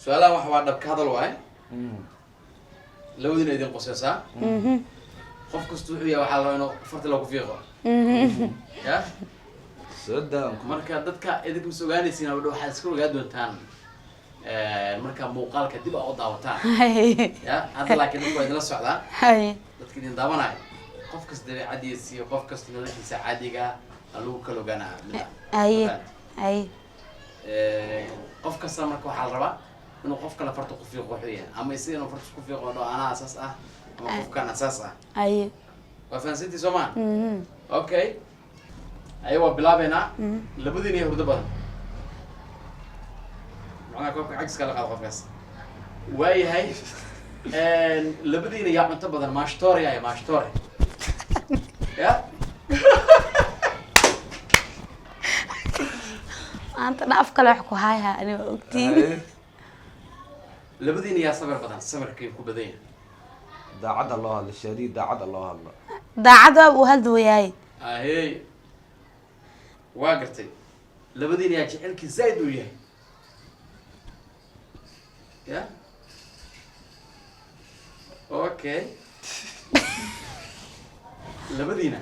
سؤال واحد هذا الواي لو دين يدين قصيصة خوف كستوعية وحلا إنه فرت لو كفيقة يا صدق مركا دتك إذا مسوقاني سينا بدو حاسكول قادو تان مركا موقال كديب أو داوتان يا هذا لكن نقول إذا السعودة دتك دين داونا خوف كستوعي عادي سي خوف كستوعي ليش عادي جا لو كلو جانا أي خوف كستوعي مركا حال ربع إنه خوف كلا فرت كفيقة وحية أما يصير إنه فرت كفيقة ده أنا أساس أما خوف كان أساس أي وفنسيتي سومان أوكي أيوة بلابنا لبدين يهرد بدن معنا كوك عكس كلا قال خفاس وأي هاي لبدين يعمل تبدن ماشتوري يا ماشتوري يا أنت نعرف كل حكوا هاي أنا وقتي لبدين يا صبر بدن صبر كيف كبدين داعد الله الشديد داعد الله ده عذاب وهذا وياي هي واقرتي لبدين يا جعلك زايد وياي يا اوكي لبدينا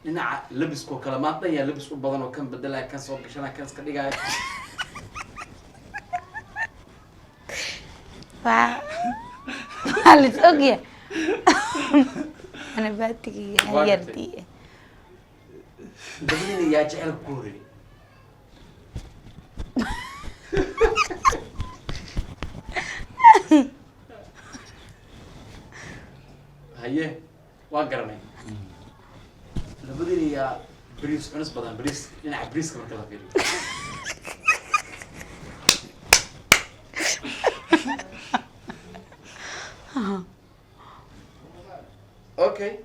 إن لبسكو كلماتنا يا لبسكو بدن وكم بدلها كان صوت عشان كان سكديجا هل تسوقي أنا باتكي هيردي لبدين يا جعل كوري هيه واقرني لبدين يا بريس عنس بدن بريس نلعب بريس كمان كلا فيري اوكي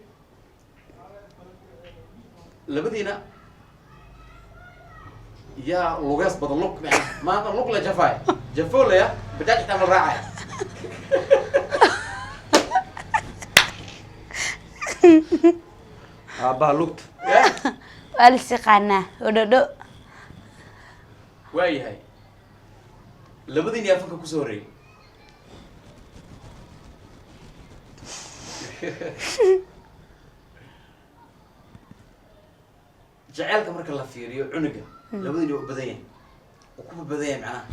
لبدينا يا لوغاس بدل لوك ما لوك لا جفاي جفول يا بدك تعمل راعي أبا لوكت والسقانا ودودو واي هاي لبدين يا فك كسوري جعلك مركز الله فيريو عنقة لبدين يو بدين وكم بدين معناه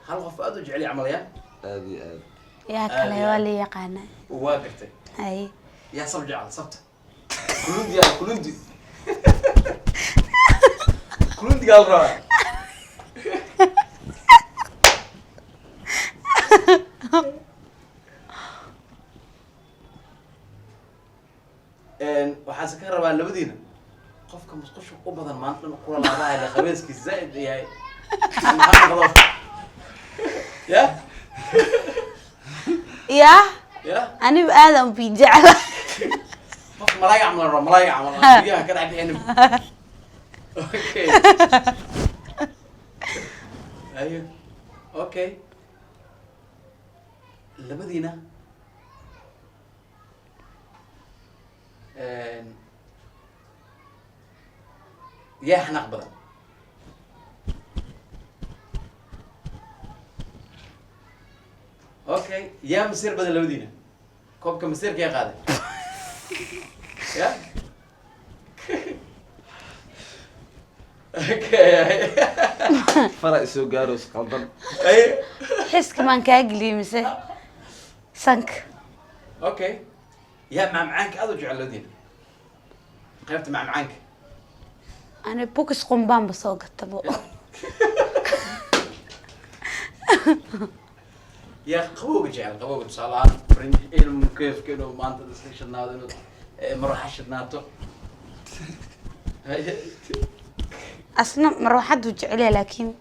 هل غفادو جعلي عمليات هذه يا كلا ولي يقانا وواقرتي أي يا صب جعل صبت كلندي يا كلندي كلندي قال راه waxaan se ka rabaa labadiina qofka musqusha u badan maanta inuu kula laabaa ila qabeeski zaid yahay يا يا أنا بآدم في جعله qof malaga camal biyaha ka dhacay inuu okay ayo okay labadiina يا حنق بدن اوكي يا مسير بدن لودينا كوبك مسير كي قاعد يا اوكي فرق سوغاروس قلبن اي حس كمان كاجلي مسه سنك اوكي يا معانك هذا جعل لودينا قيمت معانك أنا بوكس قنبان بسوق التبو يا قبوق جعل قبوق بصلاة فرنج علم كيف كده ما أنت تستشهد نادو مروحش ناتو أصلا مروحة وجعلها لكن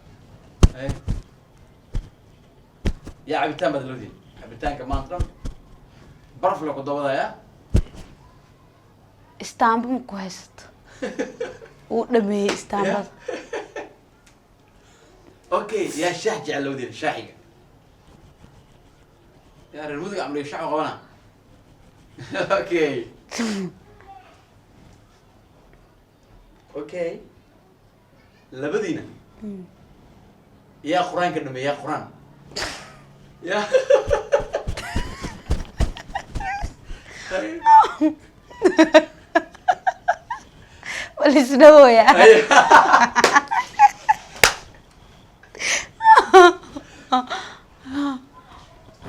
يا عبتان بدلودين عبتان كمان ترى برف لو قدوة يا استانبول كويست ودمي استانبول اوكي يا شاه جعل لودين شاحقة يا الموسيقى عملوا شعب غوانا اوكي اوكي لبدينا يا قرآن كنا يا قرآن يا ولا سنو يا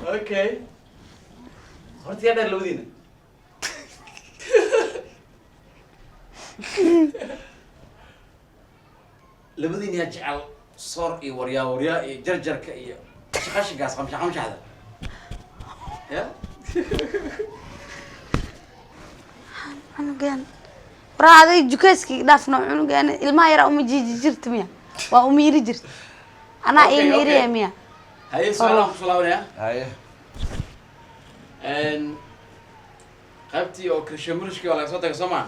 اوكي هرتي هذا اللودين لبدين يجعل صور اي وريا اي جرجر كاي خش قاس خمسة هذا يا أنا كان راعي جوكسكي دافنو أنا كان الماء يرى أمي جي جرت ميا وأمي رجرت أنا إيه ميري ميا هاي سؤال خصوصا يا هاي ان قبتي او كرشمرشكي ولا صوتك سمع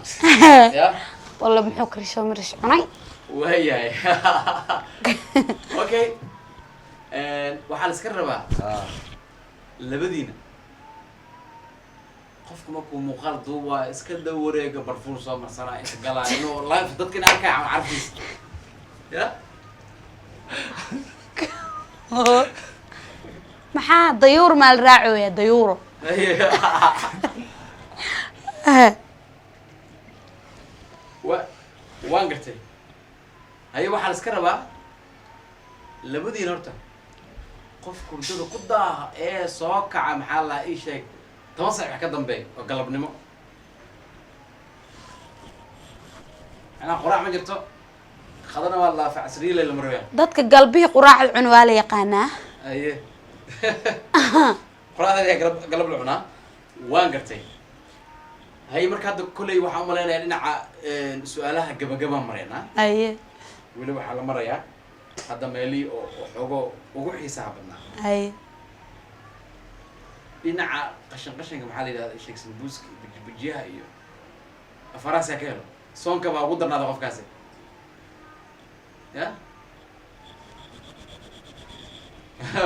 يا والله محوك رشوا مرش عناي وهي هاي اوكي waxaa la iska rabaa labadiina qofka markuu muuqaal duuba iska daw wareega barfuun soo marsanaa inta galaa inuu live dadka in arkaa carfiis ya maxaa dayuur maal raacooya dayuuro waan gartay haye waxaa la iska rabaa labadiina horta qof kurdada ku daaha ee soo kaca maxaa la ii sheeg 10 saac wax ka dambeey oo galabnimo ana quraac ma jirto khadana waa la facasriile la maraya dadka qalbiga quraacad cun waa la yaqaanaa aye quraacda ay galab la cunaa waan gartay haye marka hadda kulay waxa u maleynayaa dhinaca su'aalaha gabagaba marayna aye weli waxa la marayaa hadda meeli oo xogo ugu xiisaha badnaa aye dhinaca qashinka maxaa la yidhahdaa sheekh sambuuska bujiyaha iyo afaraas ka helo soonka baa ugu darnaada qofkaasi ya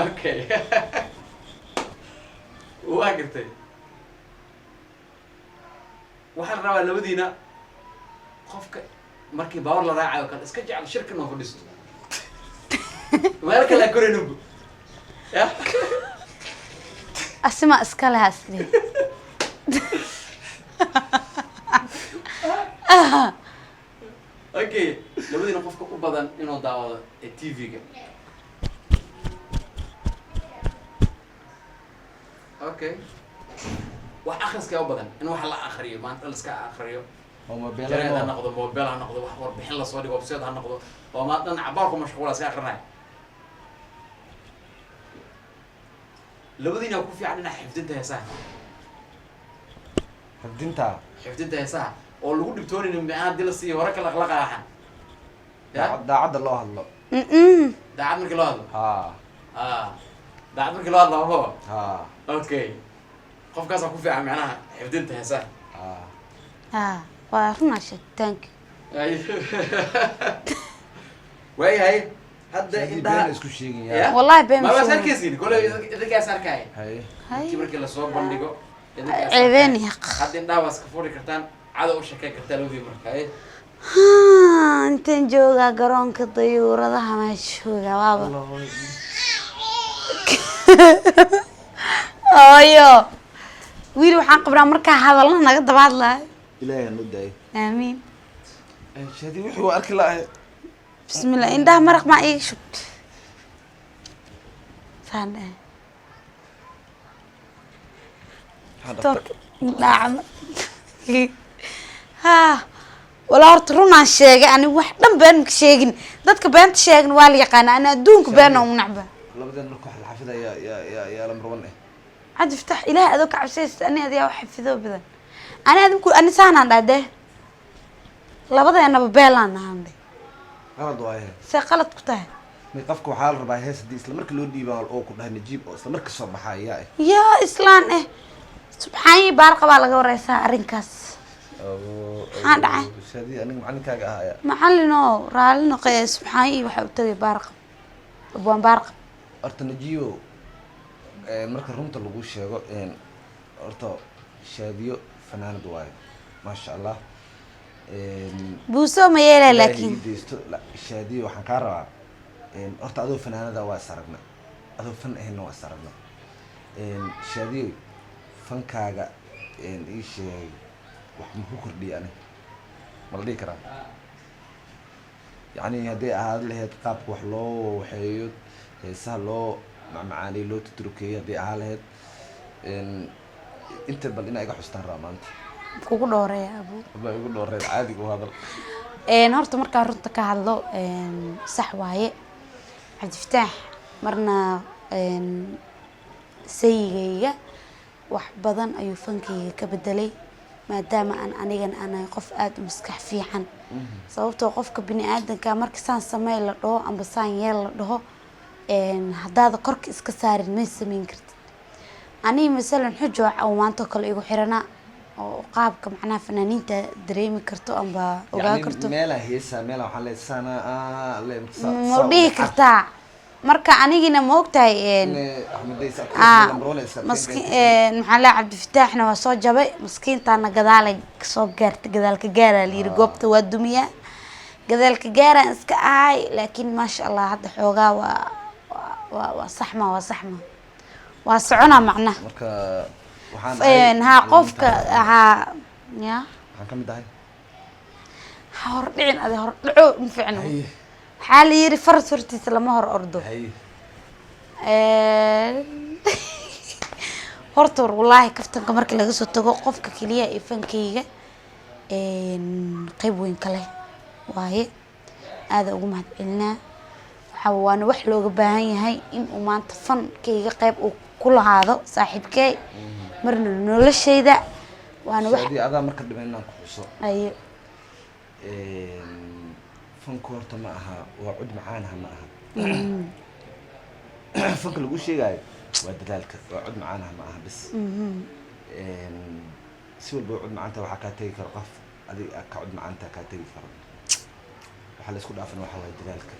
okay waa gartay waxaa la rabaa labadiina qofka markii baawar la raacayo kale iska jecel shirka noo fadhiisto meel kale aan koraynubu ya asima iska lahaasle okay labadiina qofka u badan inuu daawado TV-ga okay wax akhriska u badan in wax la akhriyo maanta la iska akhriyo جريد هناخذ موبايل هناخذ وحور بحين لا صوري وبسيط هناخذ وما أنا عباركم مشغولة ساخرنا لو بدينا يكون في عندنا حفظتها يا سهل حفظتها يا سهل واللي هو دكتوري إنه معاه دلسي وراك الأخلاق يا حن ده عد الله الله ده عد مرك الله ده عد مرك الله هو أوكي قف كاس أكون في معناها حفظتها يا سهل وارنا شتانك وهي هاي هذا انت اسكو شيغين والله بين ما بس هالكيسين كل اذا كاس هالكاي هاي كبرك لا سو بندقو عيبين يق حد انداواس كفوري كرتان عاد او شكاي كرتان لودي مركاي انت جوغا غرونك ديورadaha ma jooga waaba ayo wiil waxaan qabraa marka hadalna naga dabaad lahay إلهي ندعي آمين شادي وحي وأركي الله بسم الله إن ده مرق ما إيش ثاني هذا نعم ها ولا أرترونا الشيء يعني واحد بينك شيء ذاتك بينت شيء والي قانا أنا دونك بينه ونعبه لا بدنا نروح الحفظة يا لمروان عاد افتح إله أذوك عسيس أني هذي أحفظه بذا أنا هذا بقول أنا سانا عندي لا بدي أنا ببيلان عندي غلط وايه سقلت كتاه ميقفك وحال ربع هيس دي إسلامك لو دي بقى الأوك ده نجيب إسلامك الصبح حياة يا إسلام إيه سبحانه بارك الله لك ورئيسا أرنكاس هذا عين شادي أنا معني كاجا هاي محلنا رالنا قيا سبحانه وحبتي بارك أبوان بارك أرتنجيو مركز رومت اللي قوش إن أرتا شاديو فنان دواي ما شاء الله بوسو ما يلا لكن لا شاديو حنكرها horta adoo fanaanada waa saragna adoo fan ahayna waa saragna shaadiyo fankaaga ii sheeg wax ma ku kordhiya ani ma la dhihi karaa يعني هذه هذه قاب وحلو وحيود سهلو مع معاني لو تتركي هذه هذه انت بلينا ايغا حستان رامانت ugu dhoorey abu ba ugu dhoorey caadi oo hadal horta marka runta ka hadlo sax waaye Cabdifataax marna sayigayga wax badan ayuu fankayga ka bedelay maadaama aan anigan aanay qof aad u maskax fiican sababtoo qofka bini aadanka marka saan sameey la dhaho amba saan yeel la dhaho hadaada korka iska saarin ma sameyn kartid ani misalan xujo oo maanta kale igu xirana oo qaabka macnaha fanaaniinta dareemi karto amba ogaa karto meela heesa meela waxa la sana ma dhihi kartaa marka anigina ma ogtahay Ahmed Isa maskiin maxaa la Cabdifataaxna waa soo jabay maskiintaana gadaalay soo gaartay gadaalka gaara la yiri goobta waa dumiya gadaalka gaara iska ahay laakiin ma sha Allah hadda xoogaa waa saxma waa socona macna marka waxaan ha qofka ha ya waxaan kamid ahay hor dhicin ade hor dhaco ma fiicno حالي يري فرد فرتي سلامه هر أرضه. هرتور والله كفتن كمرك لقيسو تقوقف ككلية إفن كيجا قيبوين كله وهي هذا أقوم هاد قلنا حوان وحلو جبهاي هاي إن وما تفن كيجا قيب وكل هذا صاحب كي مرنا نقول الشيء ده وأنا واحد هذا مركب بيننا خصوصا أيوه فنك horta ma aha waa cud macaanaha ma aha fanka lagu sheegayo waa dadaalka waa cud macaanaha ma aha bis si walba cud macaanta waxa ka tagi karo qof adiga ka cud macaanta ka tagi karo waxa la isku dhaafan waxa waa dadaalka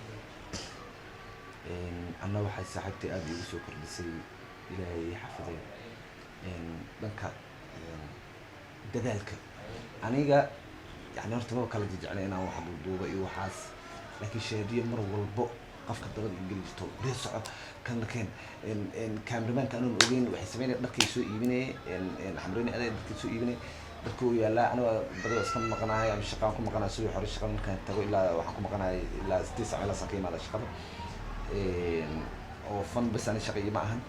anna waxa saaxiibtay aad igu soo kordhisay ilaahay xafiday dhanka dadaalka aniga يعني horta ma kala jeclay inaan wax duubo iyo waxaas laakiin sheediye mar walbo qofka dabad ingiliisto bari socod kan keen cameraman kan uu ogeyn waxay sameeyeen dharkay soo iibinay xamreeni aday dharkay soo iibinay dadku yaala aniga badada iska maqanahay ama shaqaan ku maqanahay soo xor shaqaan markaan tago ilaa waxaan ku maqanahay ilaa 9 saac ilaa saakay maada shaqada oo fan bas aan shaqeeyay ma ahan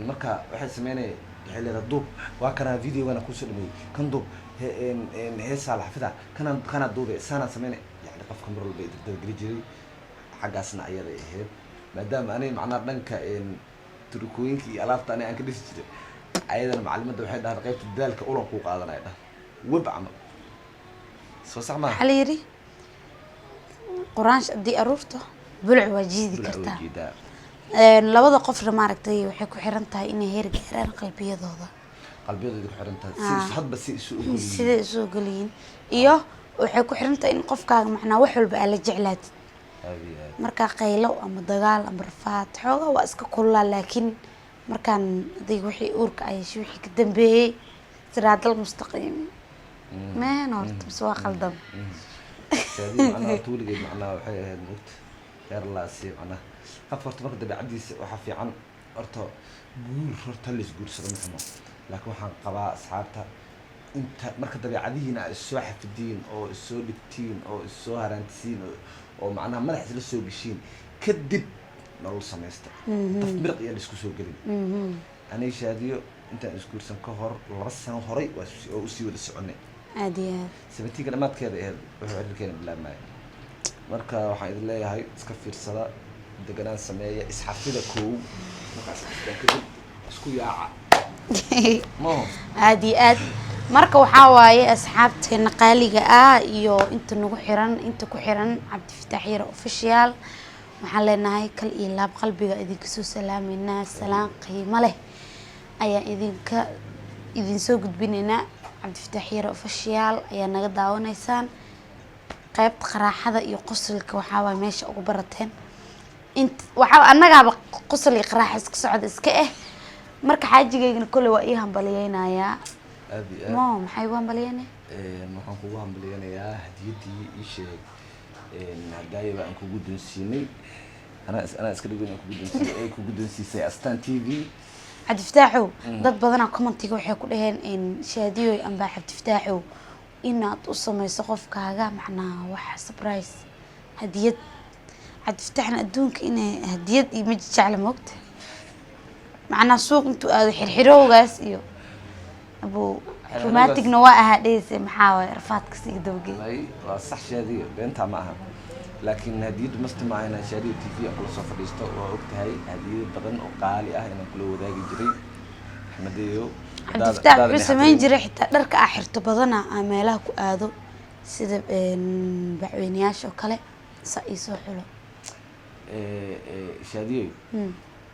marka waxay sameeyeen xilliga duub waa kana video-gana ku soo dhameeyay kan duub heesa la xafida kana duubay sana sameeyay yani qofka mar walba idin geli xagaasna ayada ahayd maadaama anay macnaa dhanka turkooyinka iyo alaabta anay aan ka dhisi jiray ayadana macallimada waxay dhahay qaybta dadaalka ulan ku qaadanay dhah wab amal soo saxma xaliiri quraan shadi aruurto bulc wajiidi kartaa labada qofna maaragtay waxay ku xiran tahay inay heer gaaraan qalbiyadooda ku xiran tahay si hadba si isu ogoliin iyo waxay ku xiran tahay in qofkaaga macnaa wax walba aad la jeclaatid marka qaylo ama dagaal ama rafaad xooga waa iska kulaa laakiin markaan adig wixii uurka ay wixii ka dambeeyay siraadal mustaqiim ma noorto soo qaldam saadii macnaa tuuligeed macnaa waxay ahayd mugd heer la sii macnaa afarta marka dabeecadiisa waxa fiican horta guur horta la isguursado maxamo laakiin waxaan qabaa asxaabta inta marka dabeecadihiina ay soo xafideen oo soo dhigtiin oo soo harantiin oo macnaha madax isla soo gashiin kadib nolol sameeysta daf mirq iyo isku soo galin anay shaadiyo intaan isguursan ka hor 2 sano horay oo u sii wada soconay aadiya sabtiga dhamaadkeeda ee wuxuu xiriirkeena bilaabmay marka waxaan idin leeyahay iska fiirsada deganaan sameeya isxafida koow markaas kadib isku yaaca aadi aad marka waxa waaye asxaabteena qaaliga ah iyo inta nagu xiran inta ku xiran Cabdifataax Yare official waxaan leenahay kal iyo laab qalbiga idinka soo salaameynaa salaan qiimo leh ayaa idin soo gudbinaynaa Cabdifataax Yare official ayaa naga daawanaysaan qaybta qaraaxada iyo qosolka waxa waaye meesha ugu barateen inta waxa annagaaba qosol iyo qaraax iska socod iska marka xaajigeena kale waa ii hambaliyeenayaa ma maxay u hambaliyeenay waxaan kugu hambaliyeenayaa hadiyadii ii sheeg hadayba aan kugu doonsiinay أنا أسكت أقول إنك كوجدون سي أستان تي في عبد الفتاحو dad badan commentiga waxay ku dhaheen in shaadiyo amba Cabdi Fataaxo inaad u samayso qofkaaga macnaa wax surprise hadiyad Cabdi Fataaxna adduunka inay hadiyad iyo mid jecel moogta macnaa suuq intuu aad xirxirowgaas iyo abo romanticna waa ahaadayse maxaa way rafaadka si dawgeed ay waa sax shaadiyo beenta ma aha laakiin hadiyad masti maayna shaadiyo tv kula soo fadhiisto oo ogtahay hadiyad badan oo qaali ah inaan kula wadaagi jiray Axmedeyo Cabdi Fataax wuxuu sameyn jiray xitaa dharka ah xirto badana meelaha ku aado sida bacweynayaasha oo kale sa isoo xulo shaadiyo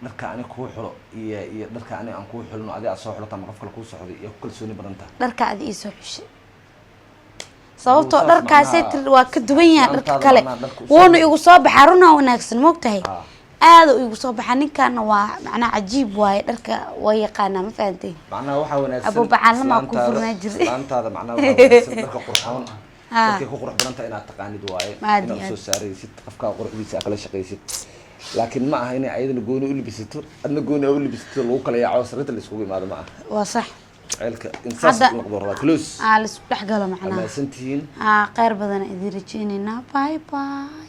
dharka ani ku xulo iyo dharka ani aan ku xulno adiga soo xulata ma qof kale ku socday iyo kalsooni badanta dharka aad isoo xushay sababtoo dharkaasay waa ka duwan yahay dharka kale woona igu soo baxaa runa wanaagsan moogtahay aad igu soo baxaa ninkan waa macna cajiib waaye dharka way yaqaana ma fahanteen macna waxa wanaagsan abo bacaan lama ku furnaa jiray maantaada macna waxa wanaagsan dharka qurxoon dadka ku qurux badanta inaad taqaanid waaye inaad soo saaraysid qofka quruxdiisa kala shaqaysid laakiin ma aha inay ayadana gooni u libisato adna gooni u libisato lagu kala yaaco sarinta la isku imaado ma aha waa sax ceelka insaas noqdo raba close la isku dhaxgalo macna ma santiin qeyr badan idin rajeynayna bye bye